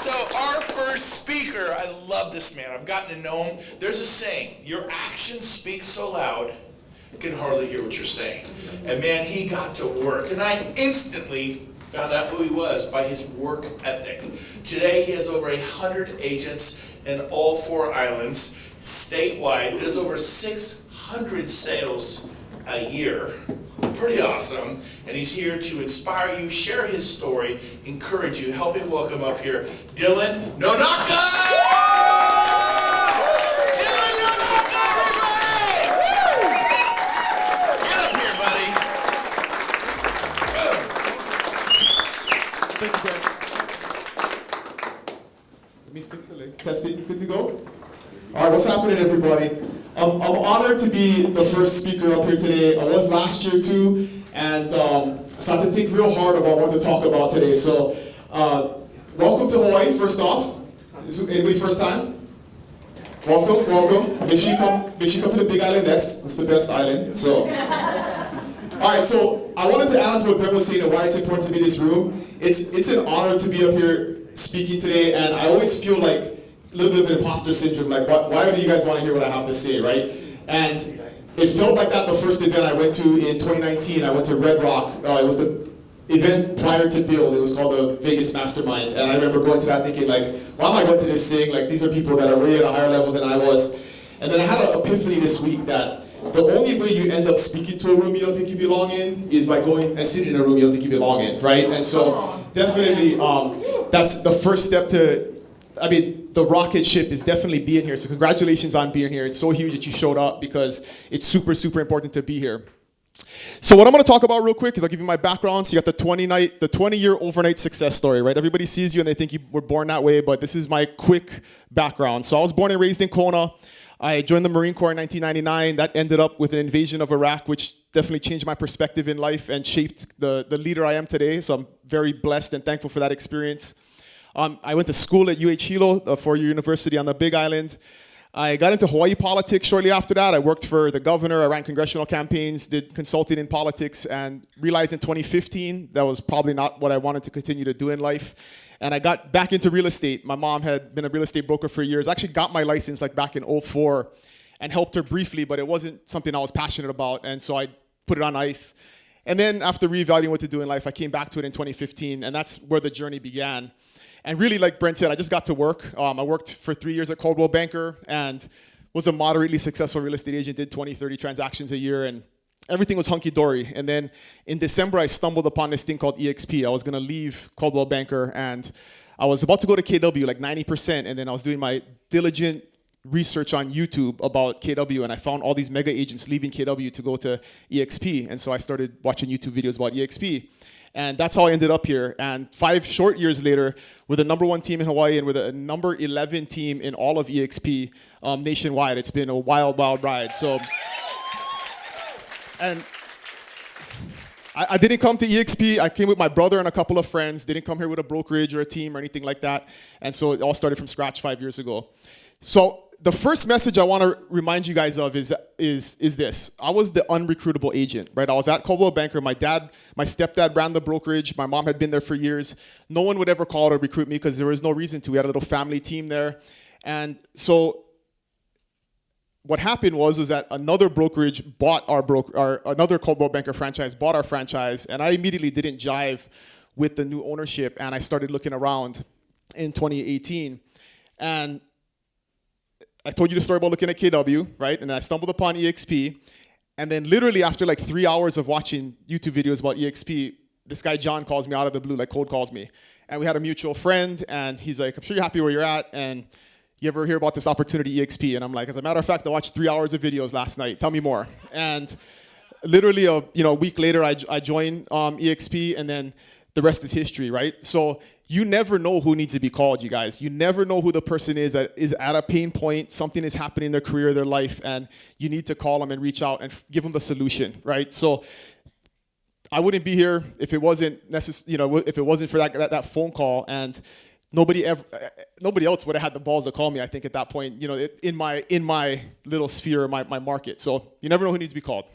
So our first speaker, I love this man. I've gotten to know him. There's a saying, your actions speak so loud, I can hardly hear what you're saying. And man, he got to work. And I instantly found out who he was by his work ethic. Today, he has over 100 agents in all 4 islands, statewide. Does over 600 sales a year. Pretty awesome. And he's here to inspire you, share his story, encourage you. Help me welcome up here, Dylan NONAKA! Dylan NONAKA, everybody! Woo! Get up here, buddy. Thank you, Brent. Let me fix the link. Testing, good to go? All right, what's happening, everybody? I'm honored to be the first speaker up here today. I was last year too, and so I have to think real hard about what to talk about today. So, welcome to Hawaii, first off. Is anybody first time? Welcome, welcome. Make sure you come to the Big Island next. It's the best island. So, all right. So I wanted to add on to what Brent was saying and why it's important to be in this room. It's an honor to be up here speaking today, and I always feel like a little bit of imposter syndrome, like why do you guys want to hear what I have to say, right? And it felt like that the first event I went to in 2019. I went to Red Rock. It was the event prior to Build. It was called the Vegas Mastermind. And I remember going to that thinking, like, why am I going to this thing? Like, these are people that are way at a higher level than I was. And then I had an epiphany this week that the only way you end up speaking to a room you don't think you belong in is by going and sitting in a room you don't think you belong in, right? And so definitely that's the first step to, the rocket ship is definitely being here. So congratulations on being here. It's so huge that you showed up because it's super, super important to be here. So what I'm going to talk about real quick is I'll give you my background. So you got the 20-year overnight success story, right? Everybody sees you and they think you were born that way, but this is my quick background. So I was born and raised in Kona. I joined the Marine Corps in 1999. That ended up with an invasion of Iraq, which definitely changed my perspective in life and shaped the leader I am today. So I'm very blessed and thankful for that experience. I went to school at Hilo, a 4-year university on the Big Island. I got into Hawaii politics shortly after that. I worked for the governor. I ran congressional campaigns, did consulting in politics, and realized in 2015 that was probably not what I wanted to continue to do in life. And I got back into real estate. My mom had been a real estate broker for years. I actually got my license like back in 2004 and helped her briefly, but it wasn't something I was passionate about, and so I put it on ice. And then after reevaluating what to do in life, I came back to it in 2015, and that's where the journey began. And really, like Brent said, I just got to work. I worked for 3 years at Coldwell Banker and was a moderately successful real estate agent, did 20, 30 transactions a year, and everything was hunky-dory. And then in December, I stumbled upon this thing called EXP. I was going to leave Coldwell Banker, and I was about to go to KW, like 90%, and then I was doing my diligent research on YouTube about KW, and I found all these mega agents leaving KW to go to EXP. And so I started watching YouTube videos about EXP. And that's how I ended up here. And 5 short years later, we're the #1 team in Hawaii, and we're the number 11 team in all of EXP nationwide. It's been a wild, wild ride. So, and I didn't come to EXP. I came with my brother and a couple of friends. Didn't come here with a brokerage or a team or anything like that. And so it all started from scratch 5 years ago. So the first message I want to remind you guys of is this. I was the unrecruitable agent, right? I was at Coldwell Banker. My stepdad ran the brokerage. My mom had been there for years. No one would ever call to recruit me because there was no reason to. We had a little family team there. And so what happened was that another brokerage bought another Coldwell Banker franchise bought our franchise, and I immediately didn't jive with the new ownership, and I started looking around in 2018. And I told you the story about looking at KW, right? And I stumbled upon EXP. And then literally after like 3 hours of watching YouTube videos about EXP, this guy John calls me out of the blue, like cold calls me. And we had a mutual friend, and he's like, I'm sure you're happy where you're at, and you ever hear about this opportunity, EXP? And I'm like, as a matter of fact, I watched 3 hours of videos last night. Tell me more. And literally a week later, I joined EXP, and then the rest is history, right? So you never know who needs to be called, you guys. You never know who the person is that is at a pain point, something is happening in their career, their life, and you need to call them and reach out and give them the solution, right? So I wouldn't be here if it wasn't if it wasn't for that phone call, and nobody else would have had the balls to call me, I think, at that point, in my little sphere, my market. So you never know who needs to be called.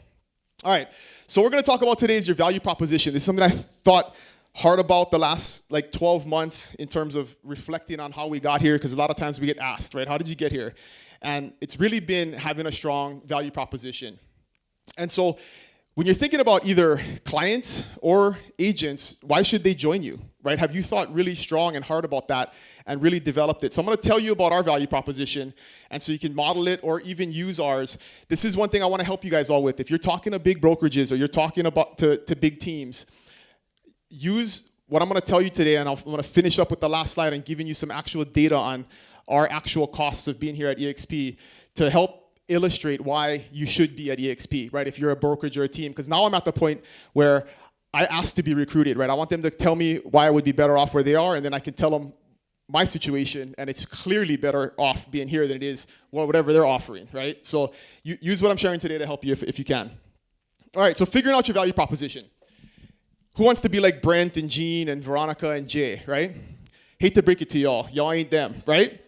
All right, so we're going to talk about today is your value proposition. This is something I thought hard about the last like 12 months in terms of reflecting on how we got here, because a lot of times we get asked, right, how did you get here? And it's really been having a strong value proposition. And so when you're thinking about either clients or agents, why should they join you, right? Have you thought really strong and hard about that and really developed it? So I'm going to tell you about our value proposition, and so you can model it or even use ours. This is one thing I want to help you guys all with. If you're talking to big brokerages or you're talking about to big teams, use what I'm going to tell you today, and I'm going to finish up with the last slide and giving you some actual data on our actual costs of being here at EXP to help illustrate why you should be at EXP, right? If you're a brokerage or a team, because now I'm at the point where I ask to be recruited, right? I want them to tell me why I would be better off where they are, and then I can tell them my situation, and it's clearly better off being here than it is whatever they're offering, right? So use what I'm sharing today to help you if you can. All right, so figuring out your value proposition. Who wants to be like Brent and Jean and Veronica and Jay, right? Hate to break it to y'all. Y'all ain't them, right?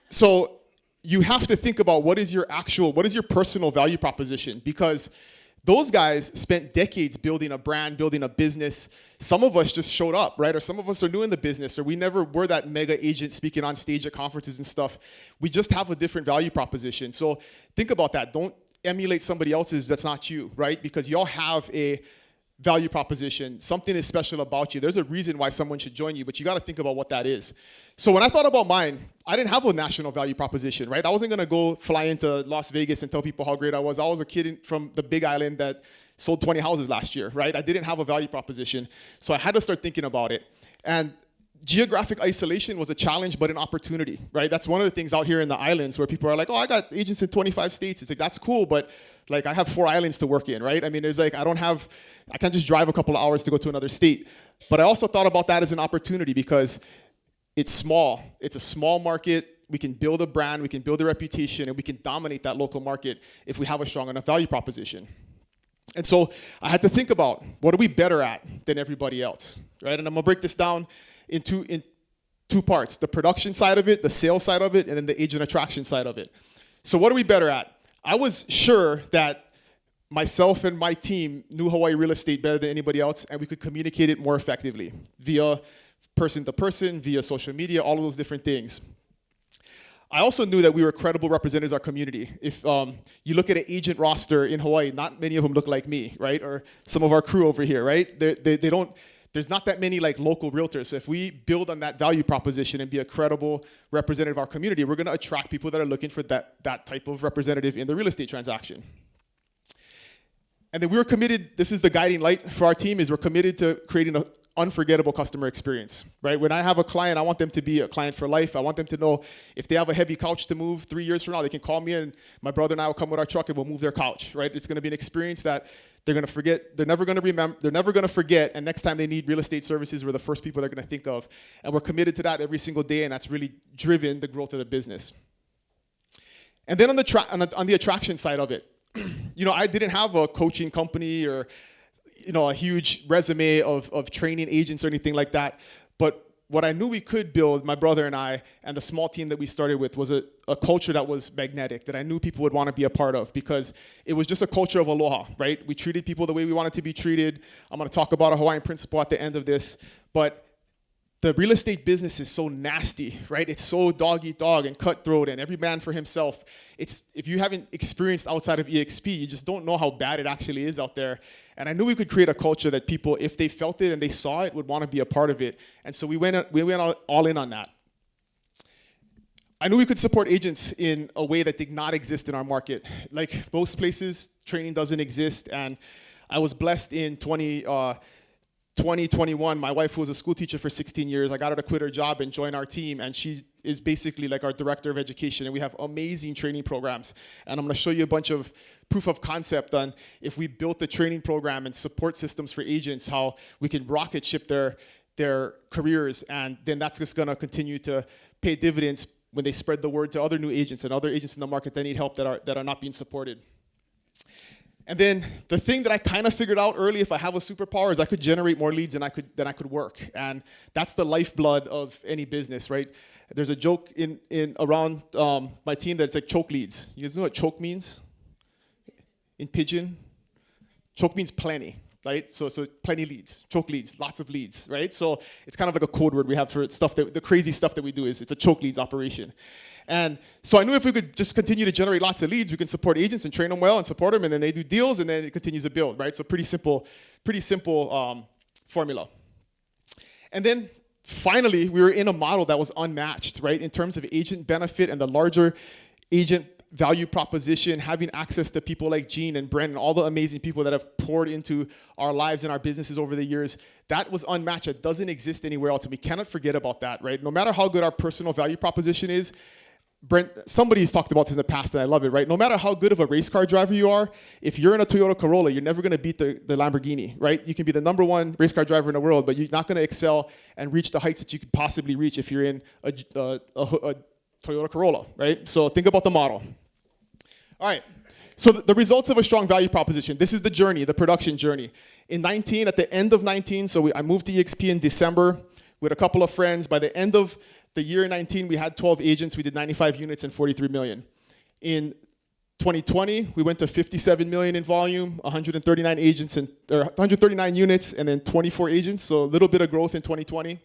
So you have to think about what is your personal value proposition, because those guys spent decades building a brand, building a business. Some of us just showed up, right? Or some of us are new in the business, or we never were that mega agent speaking on stage at conferences and stuff. We just have a different value proposition. So think about that. Don't emulate somebody else's that's not you, right? Because y'all have a value proposition. Something is special about you. There's a reason why someone should join you, but you got to think about what that is. So when I thought about mine, I didn't have a national value proposition, right? I wasn't going to go fly into Las Vegas and tell people how great I was. I was a kid from the Big Island that sold 20 houses last year, right? I didn't have a value proposition. So I had to start thinking about it. And geographic isolation was a challenge, but an opportunity, right? That's one of the things out here in the islands where people are like, oh, I got agents in 25 states. It's like, that's cool, but like I have 4 islands to work in, right? I mean, there's like, I can't just drive a couple of hours to go to another state. But I also thought about that as an opportunity because it's small. It's a small market. We can build a brand, we can build a reputation, and we can dominate that local market if we have a strong enough value proposition. And so I had to think about, what are we better at than everybody else, right? And I'm gonna break this down in two parts, the production side of it, the sales side of it, and then the agent attraction side of it. So what are we better at? I was sure that myself and my team knew Hawaii real estate better than anybody else, and we could communicate it more effectively via person to person, via social media, all of those different things. I also knew that we were credible representatives of our community. If you look at an agent roster in Hawaii, not many of them look like me, right? Or some of our crew over here, right? They don't. There's not that many like local realtors. So if we build on that value proposition and be a credible representative of our community, we're going to attract people that are looking for that type of representative in the real estate transaction. And then we were committed, this is the guiding light for our team, is we're committed to creating an unforgettable customer experience, right? When I have a client, I want them to be a client for life. I want them to know if they have a heavy couch to move 3 years from now, they can call me and my brother and I will come with our truck and we'll move their couch, right? It's going to be an experience that they're going to forget, they're never going to remember, they're never going to forget, and next time they need real estate services, we're the first people they're going to think of. And we're committed to that every single day, and that's really driven the growth of the business. And then on the attraction side of it, you know, I didn't have a coaching company or, you know, a huge resume of training agents or anything like that. But what I knew we could build, my brother and I, and the small team that we started with, was a culture that was magnetic, that I knew people would want to be a part of, because it was just a culture of aloha, right? We treated people the way we wanted to be treated. I'm going to talk about a Hawaiian principle at the end of this, but the real estate business is so nasty, right? It's so dog-eat-dog and cutthroat and every man for himself. If you haven't experienced outside of EXP, you just don't know how bad it actually is out there. And I knew we could create a culture that people, if they felt it and they saw it, would want to be a part of it. And so we went all in on that. I knew we could support agents in a way that did not exist in our market. Like most places, training doesn't exist. And I was blessed in 2021, my wife, who was a school teacher for 16 years, I got her to quit her job and join our team, and she is basically like our director of education, and we have amazing training programs. And I'm going to show you a bunch of proof of concept on if we built the training program and support systems for agents, how we can rocket ship their careers, and then that's just going to continue to pay dividends when they spread the word to other new agents and other agents in the market that need help that are not being supported. And then the thing that I kind of figured out early, if I have a superpower, is I could generate more leads than I could work. And that's the lifeblood of any business, right? There's a joke around my team that it's like choke leads. You guys know what choke means? In Pidgin? Choke means plenty. right? So plenty leads, choke leads, lots of leads, right? So it's kind of like a code word we have for stuff that, the crazy stuff that we do is it's a choke leads operation. And so I knew if we could just continue to generate lots of leads, we can support agents and train them well and support them, and then they do deals, and then it continues to build, right? So pretty simple formula. And then finally, we were in a model that was unmatched, right? In terms of agent benefit and the larger agent value proposition, having access to people like Gene and Brent and all the amazing people that have poured into our lives and our businesses over the years, that was unmatched. It doesn't exist anywhere else, and we cannot forget about that, right? No matter how good our personal value proposition is, Brent, somebody's talked about this in the past, and I love it, right? No matter how good of a race car driver you are, if you're in a Toyota Corolla, you're never going to beat the Lamborghini, right? You can be the #1 race car driver in the world, but you're not going to excel and reach the heights that you could possibly reach if you're in a Toyota Corolla, right? So think about the model. All right. So the results of a strong value proposition. This is the journey, the production journey. In 19, at the end of 19, I moved to EXP in December with a couple of friends. By the end of the year 19, we had 12 agents. We did 95 units and 43 million. In 2020, we went to 57 million in volume, 139 agents or 139 units, and then 24 agents. So a little bit of growth in 2020.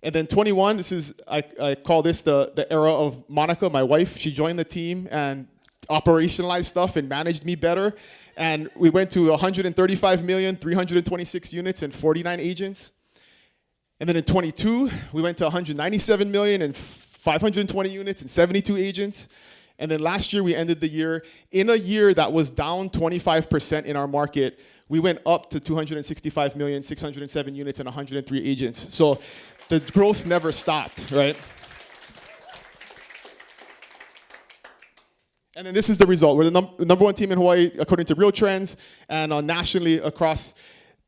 And then 21, I call this the era of Monica, my wife. She joined the team and operationalized stuff and managed me better. And we went to 135 million, 326 units, and 49 agents. And then in 22, we went to 197 million and 520 units and 72 agents. And then last year, we ended the year, in a year that was down 25% in our market, we went up to 265 million, 607 units, and 103 agents. So the growth never stopped, right? And then this is the result. We're the #1 team in Hawaii, according to Real Trends, and nationally across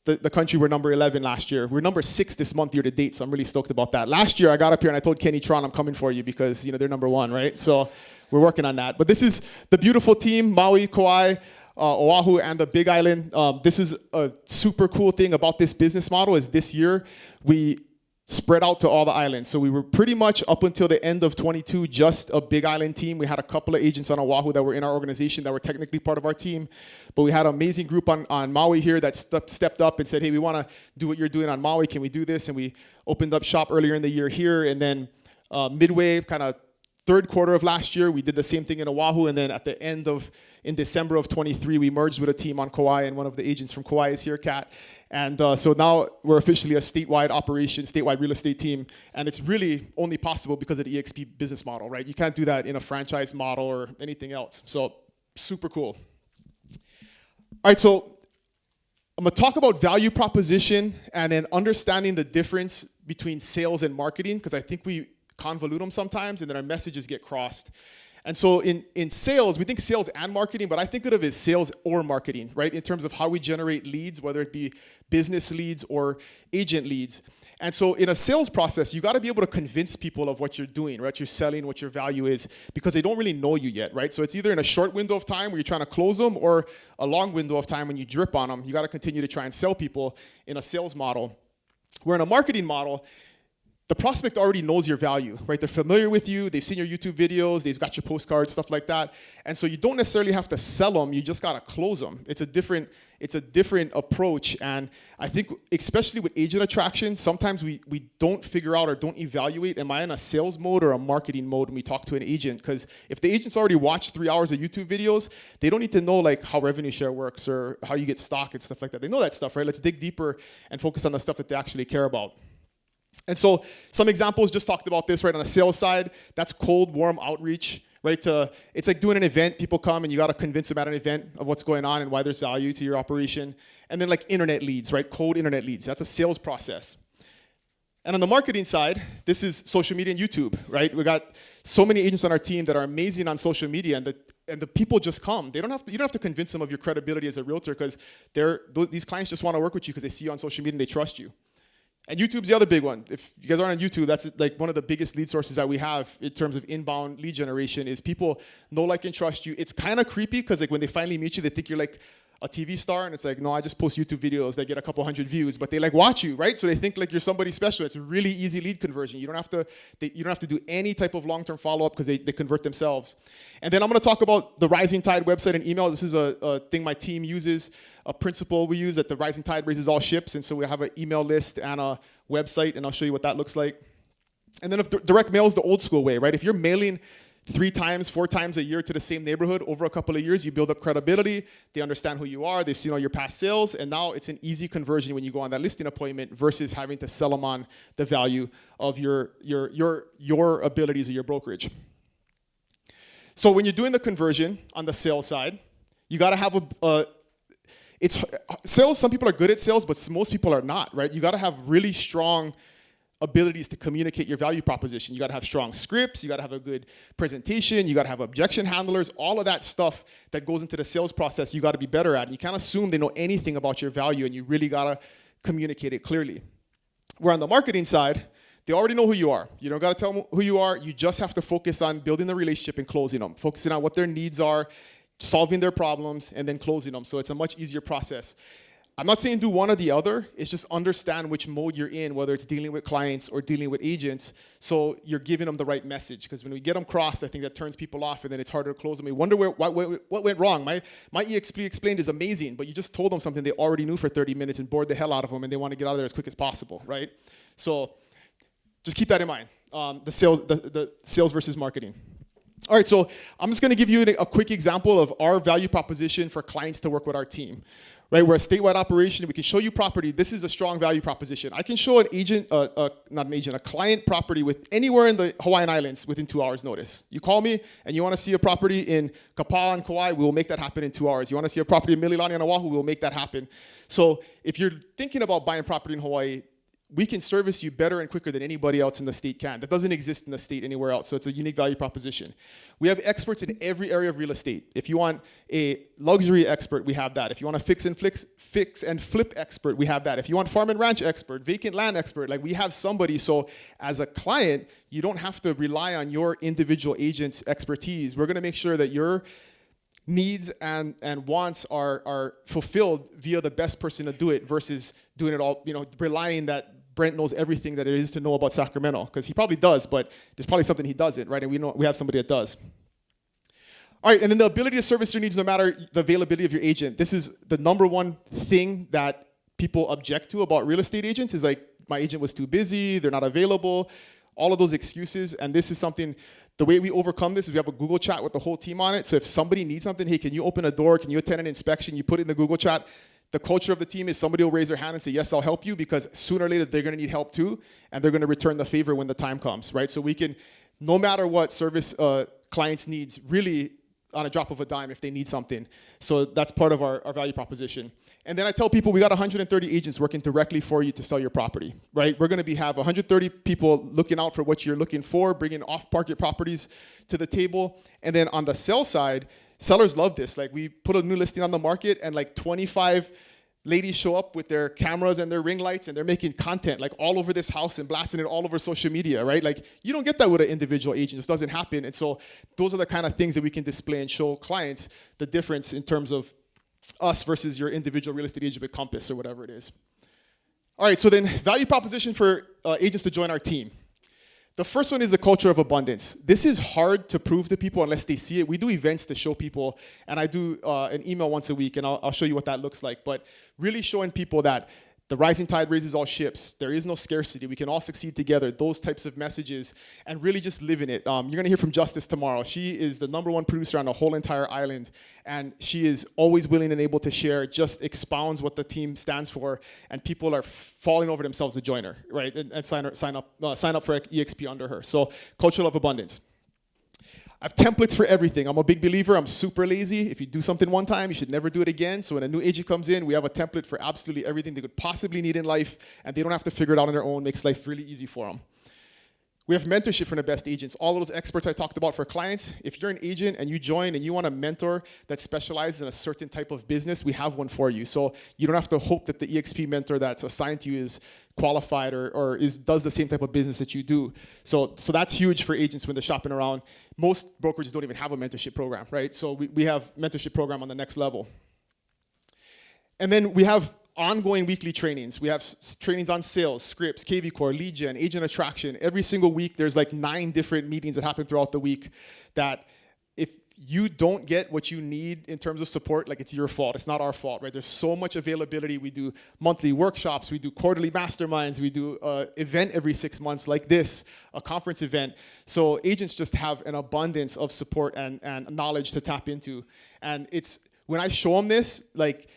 the country, we're number 11 last year. We're number 6 this month year to date, so I'm really stoked about that. Last year, I got up here and I told Kenny Tron, I'm coming for you because they're #1, right? So we're working on that. But this is the beautiful team, Maui, Kauai, Oahu, and the Big Island. This is a super cool thing about this business model is this year, we spread out to all the islands. So we were pretty much up until the end of 22, just a Big Island team. We had a couple of agents on Oahu that were in our organization that were technically part of our team. But we had an amazing group on Maui here that stepped up and said, hey, we want to do what you're doing on Maui. Can we do this? And we opened up shop earlier in the year here. And then midway, kind of third quarter of last year, we did the same thing in Oahu. And then in December of 23, we merged with a team on Kauai. And one of the agents from Kauai is here, Kat. And so now we're officially a statewide operation, statewide real estate team. And it's really only possible because of the EXP business model, right? You can't do that in a franchise model or anything else. So super cool. All right, so I'm going to talk about value proposition and then understanding the difference between sales and marketing, because I think we convolute them sometimes and then our messages get crossed. And so in sales, we think sales and marketing, but I think of it as sales or marketing, right? In terms of how we generate leads, whether it be business leads or agent leads. And so in a sales process, you got to be able to convince people of what you're doing, right? You're selling, what your value is, because they don't really know you yet, right? So it's either in a short window of time where you're trying to close them or a long window of time when you drip on them. You got to continue to try and sell people in a sales model. Where in a marketing model, the prospect already knows your value, right? They're familiar with you. They've seen your YouTube videos. They've got your postcards, stuff like that. And so you don't necessarily have to sell them. You just got to close them. It's a different approach. And I think, especially with agent attraction, sometimes we don't figure out or don't evaluate, am I in a sales mode or a marketing mode when we talk to an agent? Because if the agent's already watched 3 hours of YouTube videos, they don't need to know like how revenue share works or how you get stock and stuff like that. They know that stuff, right? Let's dig deeper and focus on the stuff that they actually care about. And so some examples, just talked about this, right? On the sales side, that's cold, warm outreach, right? It's like doing an event. People come and you got to convince them at an event of what's going on and why there's value to your operation. And then like internet leads, right? Cold internet leads. That's a sales process. And on the marketing side, this is social media and YouTube, right? We got so many agents on our team that are amazing on social media, and the people just come. You don't have to convince them of your credibility as a realtor, because these clients just want to work with you because they see you on social media and they trust you. And YouTube's the other big one. If you guys aren't on YouTube, that's like one of the biggest lead sources that we have in terms of inbound lead generation is people know, like, and trust you. It's kind of creepy because like when they finally meet you, they think you're like a TV star, and it's like, no, I just post YouTube videos that get a couple hundred views, but they like watch you, right? So they think like you're somebody special. It's a really easy lead conversion. You don't have to do any type of long-term follow-up because they convert themselves. And then I'm going to talk about the Rising Tide website and email. This is a thing my team uses, a principle we use, that the Rising Tide raises all ships, and so we have an email list and a website, and I'll show you what that looks like. And then if direct mail is the old school way, right? If you're mailing 3 times, 4 times a year to the same neighborhood over a couple of years, you build up credibility. They understand who you are. They've seen all your past sales. And now it's an easy conversion when you go on that listing appointment versus having to sell them on the value of your abilities or your brokerage. So when you're doing the conversion on the sales side, you got to have it's sales. Some people are good at sales, but most people are not, right? You got to have really strong abilities to communicate your value proposition. You got to have strong scripts, you got to have a good presentation, you got to have objection handlers, all of that stuff that goes into the sales process you got to be better at. You can't assume they know anything about your value, and you really got to communicate it clearly. Where on the marketing side, they already know who you are. You don't got to tell them who you are. You just have to focus on building the relationship and closing them, focusing on what their needs are, solving their problems, and then closing them. So it's a much easier process. I'm not saying do one or the other. It's just understand which mode you're in, whether it's dealing with clients or dealing with agents, so you're giving them the right message. Because when we get them crossed, I think that turns people off, and then it's harder to close them. We wonder what went wrong. My EXP Explained is amazing, but you just told them something they already knew for 30 minutes and bored the hell out of them, and they want to get out of there as quick as possible, right? So just keep that in mind, the sales versus marketing. All right, so I'm just going to give you a quick example of our value proposition for clients to work with our team. Right, we're a statewide operation. We can show you property. This is a strong value proposition. I can show a client property with anywhere in the Hawaiian Islands within 2 hours notice. You call me and you want to see a property in Kapaa and Kauai, we will make that happen in 2 hours. You want to see a property in Mililani and Oahu, we will make that happen. So if you're thinking about buying property in Hawaii, we can service you better and quicker than anybody else in the state can. That doesn't exist in the state anywhere else, so it's a unique value proposition. We have experts in every area of real estate. If you want a luxury expert, we have that. If you want a fix and flip expert, we have that. If you want farm and ranch expert, vacant land expert, like we have somebody. So as a client, you don't have to rely on your individual agent's expertise. We're gonna make sure that your needs and wants are fulfilled via the best person to do it versus doing it all, relying that Brent knows everything that there is to know about Sacramento, because he probably does, but there's probably something he doesn't, right? And we have somebody that does. All right, and then the ability to service your needs no matter the availability of your agent. This is the number one thing that people object to about real estate agents is like, my agent was too busy, they're not available, all of those excuses. And this is something, the way we overcome this is we have a Google chat with the whole team on it. So if somebody needs something, hey, can you open a door? Can you attend an inspection? You put it in the Google chat. The culture of the team is somebody will raise their hand and say, yes, I'll help you, because sooner or later they're going to need help too, and they're going to return the favor when the time comes, right? So we can, no matter what, service clients' needs really on a drop of a dime if they need something. So that's part of our value proposition. And then I tell people we got 130 agents working directly for you to sell your property, right? We're going to have 130 people looking out for what you're looking for, bringing off-market properties to the table. And then on the sell side, sellers love this. Like, we put a new listing on the market and like 25 ladies show up with their cameras and their ring lights, and they're making content like all over this house and blasting it all over social media, right? Like, you don't get that with an individual agent. This doesn't happen. And so those are the kind of things that we can display and show clients the difference in terms of us versus your individual real estate agent with Compass or whatever it is. All right, so then value proposition for agents to join our team. The first one is the culture of abundance. This is hard to prove to people unless they see it. We do events to show people, and I do an email once a week, and I'll show you what that looks like. But really showing people that the rising tide raises all ships. There is no scarcity. We can all succeed together. Those types of messages, and really just living it. You're going to hear from Justice tomorrow. She is the #1 producer on the whole entire island, and she is always willing and able to share, just expounds what the team stands for, and people are falling over themselves to join her, right? And sign up for EXP under her. So culture of abundance. I have templates for everything. I'm a big believer. I'm super lazy. If you do something one time, you should never do it again. So when a new agent comes in, we have a template for absolutely everything they could possibly need in life, and they don't have to figure it out on their own. Makes life really easy for them. We have mentorship from the best agents. All of those experts I talked about for clients, if you're an agent and you join and you want a mentor that specializes in a certain type of business, we have one for you. So you don't have to hope that the EXP mentor that's assigned to you is qualified or does the same type of business that you do. So that's huge for agents when they're shopping around. Most brokerages don't even have a mentorship program, right? So we have mentorship program on the next level. And then we have ongoing weekly trainings. We have trainings on sales, scripts, KV Core, lead gen, agent attraction. Every single week, there's like 9 different meetings that happen throughout the week that if you don't get what you need in terms of support, like it's your fault. It's not our fault, right? There's so much availability. We do monthly workshops. We do quarterly masterminds. We do an event every 6 months like this, a conference event. So agents just have an abundance of support and knowledge to tap into. And it's, when I show them this, like,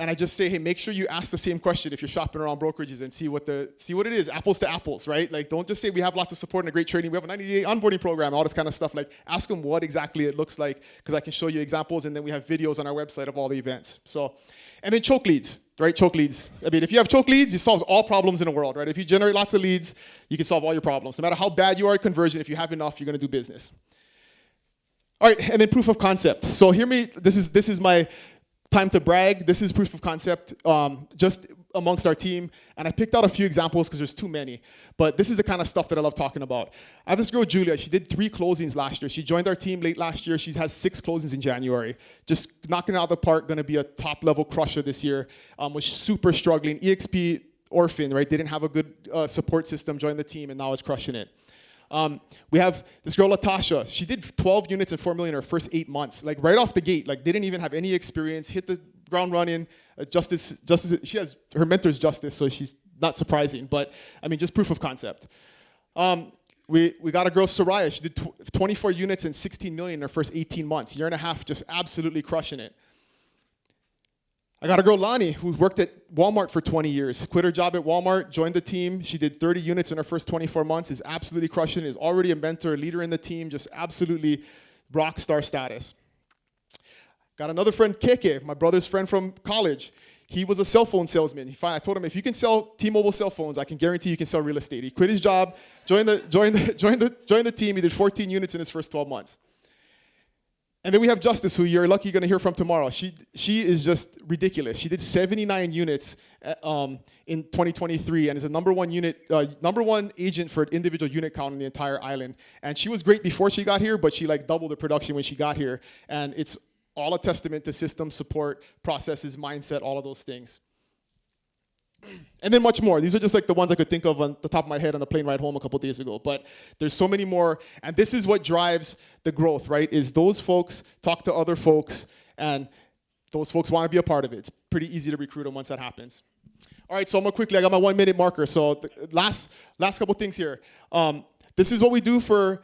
and I just say, hey, make sure you ask the same question if you're shopping around brokerages and see what it is, apples to apples, right? Like, don't just say we have lots of support and a great training, we have a 90-day onboarding program, all this kind of stuff. Like, ask them what exactly it looks like, because I can show you examples, and then we have videos on our website of all the events. So, and then choke leads, right? Choke leads. I mean, if you have choke leads, you solve all problems in the world, right? If you generate lots of leads, you can solve all your problems. No matter how bad you are at conversion, if you have enough, you're going to do business. All right, and then proof of concept. So this is my time to brag. This is proof of concept just amongst our team. And I picked out a few examples because there's too many. But this is the kind of stuff that I love talking about. I have this girl, Julia. She did 3 closings last year. She joined our team late last year. She has 6 closings in January. Just knocking it out of the park, going to be a top-level crusher this year. Was super struggling. EXP orphan, right? They didn't have a good support system, joined the team, and now is crushing it. We have this girl, Latasha. She did 12 units and 4 million in her first 8 months, like right off the gate. Like, didn't even have any experience, hit the ground running. Justice, she has, her mentor's Justice, so she's not surprising. But, I mean, just proof of concept. We got a girl, Soraya. She did 24 units and 16 million in her first 18 months. Year and a half, just absolutely crushing it. I got a girl, Lonnie, who worked at Walmart for 20 years. Quit her job at Walmart, joined the team. She did 30 units in her first 24 months, is absolutely crushing it, is already a mentor, leader in the team, just absolutely rock star status. Got another friend, Keke, my brother's friend from college. He was a cell phone salesman. I told him, if you can sell T-Mobile cell phones, I can guarantee you can sell real estate. He quit his job, joined the team. He did 14 units in his first 12 months. And then we have Justice, who you're lucky going to hear from tomorrow. She is just ridiculous. She did 79 units in 2023 and is a number one agent for individual unit count in the entire island. And she was great before she got here, but she like doubled the production when she got here. And it's all a testament to system support, processes, mindset, all of those things. And then much more. These are just like the ones I could think of on the top of my head on the plane ride home a couple days ago. But there's so many more. And this is what drives the growth, right? Is those folks talk to other folks, and those folks want to be a part of it. It's pretty easy to recruit them once that happens. All right, so I'm going to quickly, I got my 1-minute marker. So the last couple things here. This is what we do for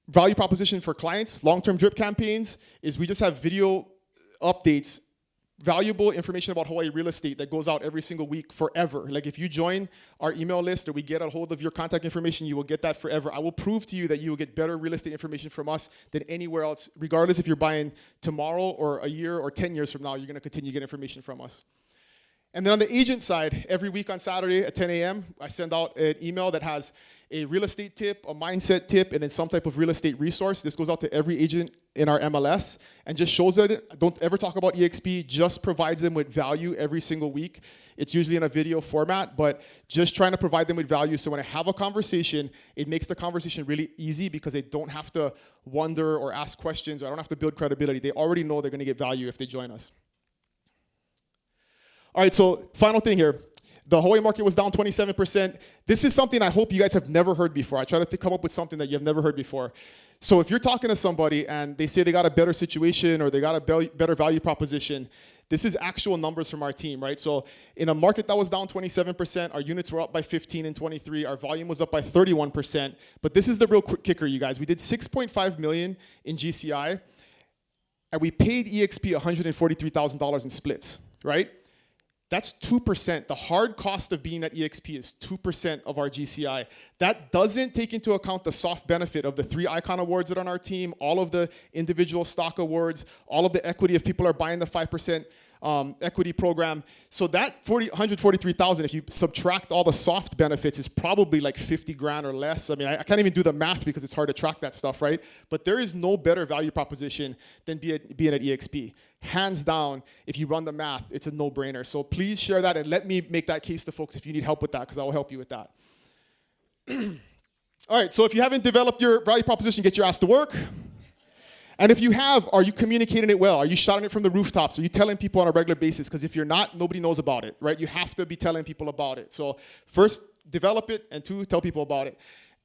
value proposition for clients. Long-term drip campaigns is we just have video updates, valuable information about Hawaii real estate that goes out every single week forever. Like, if you join our email list or we get a hold of your contact information, you will get that forever. I will prove to you that you will get better real estate information from us than anywhere else, regardless if you're buying tomorrow or a year or 10 years from now, you're going to continue to get information from us. And then on the agent side, every week on Saturday at 10 a.m., I send out an email that has a real estate tip, a mindset tip, and then some type of real estate resource. This goes out to every agent in our MLS and just shows that don't ever talk about EXP, just provides them with value every single week. It's usually in a video format, but just trying to provide them with value so when I have a conversation, it makes the conversation really easy because they don't have to wonder or ask questions, or I don't have to build credibility. They already know they're going to get value if they join us. All right, so final thing here. The Hawaii market was down 27%. This is something I hope you guys have never heard before. I try to come up with something that you've never heard before. So if you're talking to somebody and they say they got a better situation or they got a better value proposition, this is actual numbers from our team, right? So in a market that was down 27%, our units were up by 15 and 23. Our volume was up by 31%. But this is the real kicker, you guys. We did 6.5 million in GCI, and we paid EXP $143,000 in splits, right? That's 2%. The hard cost of being at EXP is 2% of our GCI. That doesn't take into account the soft benefit of the 3 icon awards that are on our team, all of the individual stock awards, all of the equity if people are buying the 5% equity program. So that $143,000, if you subtract all the soft benefits, is probably like 50 grand or less. I mean, I can't even do the math because it's hard to track that stuff, right? But there is no better value proposition than being at EXP. Hands down, if you run the math, it's a no-brainer. So please share that and let me make that case to folks if you need help with that, because I will help you with that. All right, so if you haven't developed your value proposition, get your ass to work. And if you have, are you communicating it well? Are you shouting it from the rooftops? Are you telling people on a regular basis? Because if you're not, nobody knows about it, right? You have to be telling people about it. So first, develop it, and 2, tell people about it.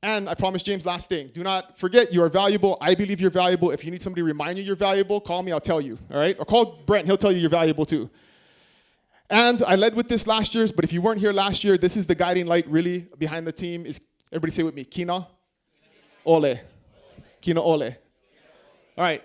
And I promised James, last thing, do not forget you are valuable. I believe you're valuable. If you need somebody to remind you you're valuable, call me, I'll tell you, all right? Or call Brent, he'll tell you you're valuable too. And I led with this last year, but if you weren't here last year, this is the guiding light really behind the team. Is everybody say with me, Kina Ole. Kina Ole. All right,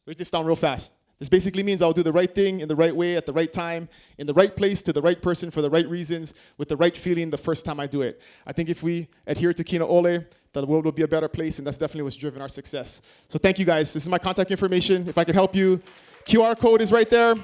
write this down real fast. This basically means I'll do the right thing in the right way at the right time, in the right place, to the right person for the right reasons, with the right feeling the first time I do it. I think if we adhere to Kina Ole, the world will be a better place, and that's definitely what's driven our success. So thank you guys. This is my contact information. If I can help you, QR code is right there.